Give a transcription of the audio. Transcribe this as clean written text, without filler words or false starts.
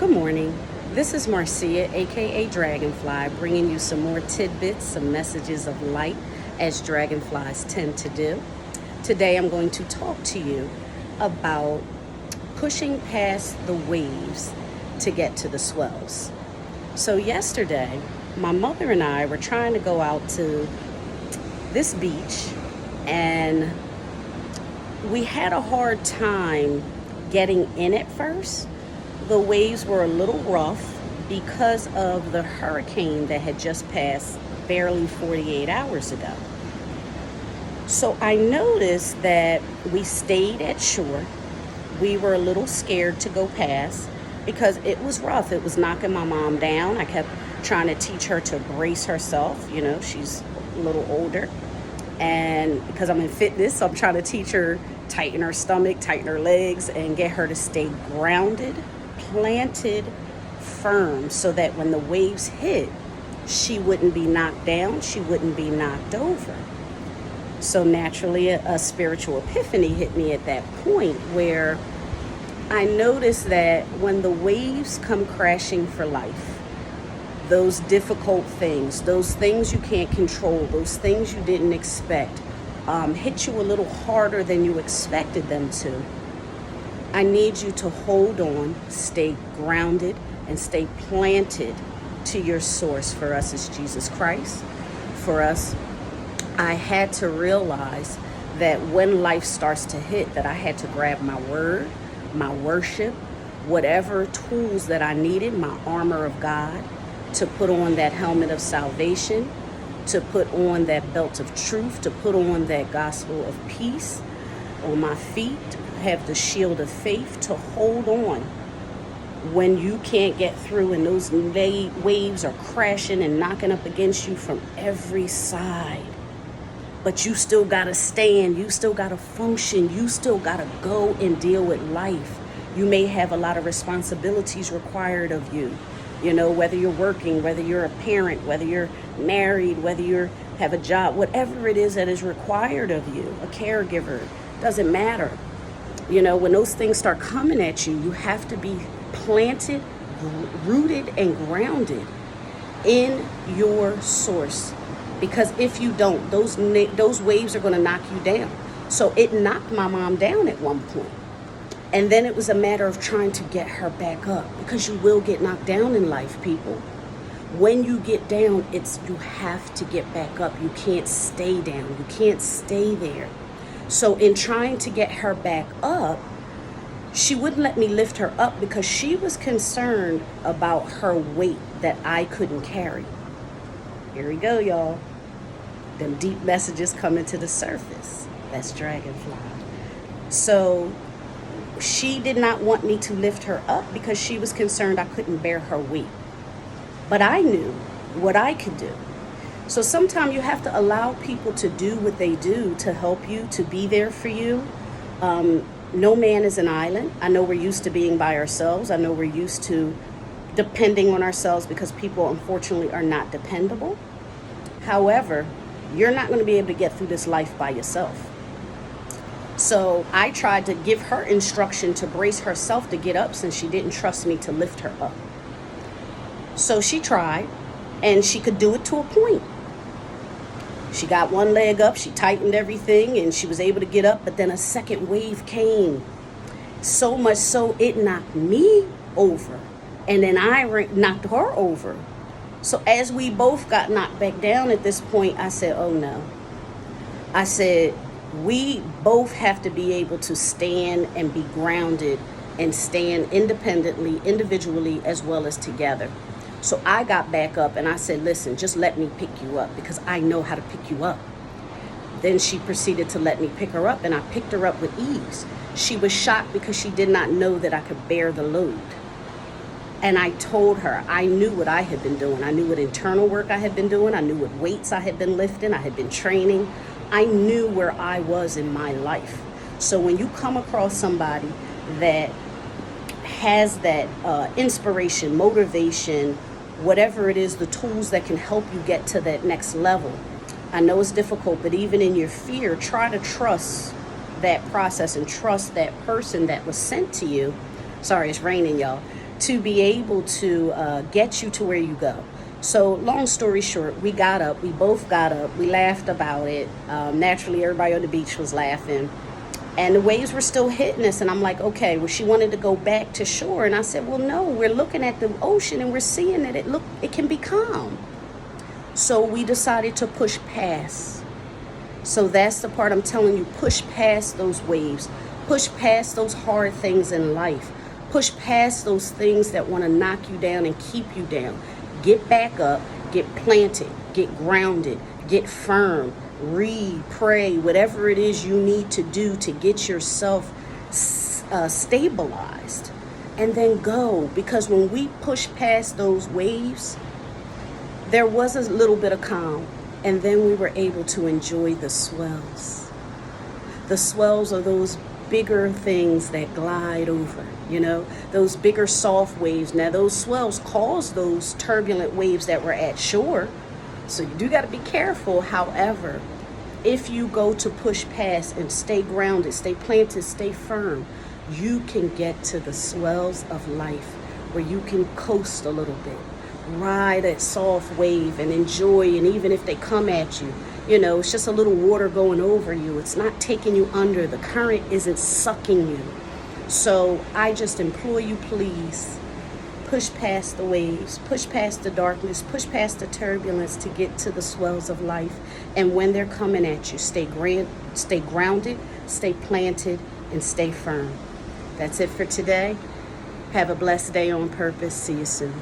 Good morning. This is Marcia, aka DragonFly, bringing you some more tidbits, some messages of light, as dragonflies tend to do. Today I'm going to talk to you about pushing past the waves to get to the swells. So, yesterday, my mother and I were trying to go out to this beach, and we had a hard time getting in at first. The waves were a little rough because of the hurricane that had just passed barely 48 hours ago. So I noticed that we stayed at shore. We were a little scared to go past because it was rough. It was knocking my mom down. I kept trying to teach her to brace herself. You know, she's a little older. And because I'm in fitness, so I'm trying to teach her tighten her stomach, tighten her legs, and get her to stay grounded, planted, firm, so that when the waves hit, she wouldn't be knocked down, she wouldn't be knocked over. So naturally, a spiritual epiphany hit me at that point where I noticed that when the waves come crashing for life, those difficult things, those things you can't control, those things you didn't expect, hit you a little harder than you expected them to, I need you to hold on, stay grounded, and stay planted to your source. For us, it's Jesus Christ. For us, I had to realize that when life starts to hit, that I had to grab my word, my worship, whatever tools that I needed, my armor of God, to put on that helmet of salvation, to put on that belt of truth, to put on that gospel of peace on my feet, have the shield of faith to hold on when you can't get through and those waves are crashing and knocking up against you from every side. But you still gotta stand, you still gotta function, you still gotta go and deal with life. You may have a lot of responsibilities required of you. You know, whether you're working, whether you're a parent, whether you're married, whether you have a job, whatever it is that is required of you, a caregiver, doesn't matter. You know, when those things start coming at you, you have to be planted, rooted, and grounded in your source. Because if you don't, those waves are going to knock you down. So it knocked my mom down at one point. And then it was a matter of trying to get her back up, because you will get knocked down in life, people. When you get down, you have to get back up. You can't stay down. You can't stay there. So in trying to get her back up, she wouldn't let me lift her up because she was concerned about her weight that I couldn't carry. Here we go, y'all. Them deep messages coming to the surface. That's dragonfly. So she did not want me to lift her up because she was concerned I couldn't bear her weight. But I knew what I could do. So sometimes you have to allow people to do what they do to help you, to be there for you. No man is an island. I know we're used to being by ourselves. I know we're used to depending on ourselves because people, unfortunately, are not dependable. However, you're not going to be able to get through this life by yourself. So I tried to give her instruction to brace herself to get up since she didn't trust me to lift her up. So she tried, and she could do it to a point. She got one leg up, she tightened everything, and she was able to get up, but then a second wave came. So much so it knocked me over, and then I knocked her over. So as we both got knocked back down at this point, I said, oh no. I said, we both have to be able to stand and be grounded and stand independently, individually, as well as together. So I got back up and I said, listen, just let me pick you up because I know how to pick you up. Then she proceeded to let me pick her up, and I picked her up with ease. She was shocked because she did not know that I could bear the load. And I told her, I knew what I had been doing. I knew what internal work I had been doing. I knew what weights I had been lifting. I had been training. I knew where I was in my life. So when you come across somebody that has that inspiration, motivation, whatever it is, the tools that can help you get to that next level. I know it's difficult, but even in your fear, try to trust that process and trust that person that was sent to you. Sorry, it's raining, y'all. to be able to get you to where you go. So long story short, we got up, we both got up, we laughed about it. Naturally, everybody on the beach was laughing. And the waves were still hitting us. And I'm like, okay, well, she wanted to go back to shore. And I said, well, no, we're looking at the ocean and we're seeing that it can be calm. So we decided to push past. So that's the part I'm telling you, push past those waves, push past those hard things in life, push past those things that want to knock you down and keep you down. Get back up, get planted, get grounded, get firm, read, pray, whatever it is you need to do to get yourself stabilized, and then go. Because when we push past those waves, there was a little bit of calm, and then we were able to enjoy the swells. The swells are those bigger things that glide over, those bigger soft waves. Now, those swells cause those turbulent waves that were at shore. So you do got to be careful. However, if you go to push past and stay grounded, stay planted, stay firm, you can get to the swells of life where you can coast a little bit, ride that soft wave and enjoy. And even if they come at you, it's just a little water going over you. It's not taking you under. The current isn't sucking you. So I just implore you, please, push past the waves, push past the darkness, push past the turbulence to get to the swells of life. And when they're coming at you, stay grounded, stay planted, and stay firm. That's it for today. Have a blessed day on purpose. See you soon.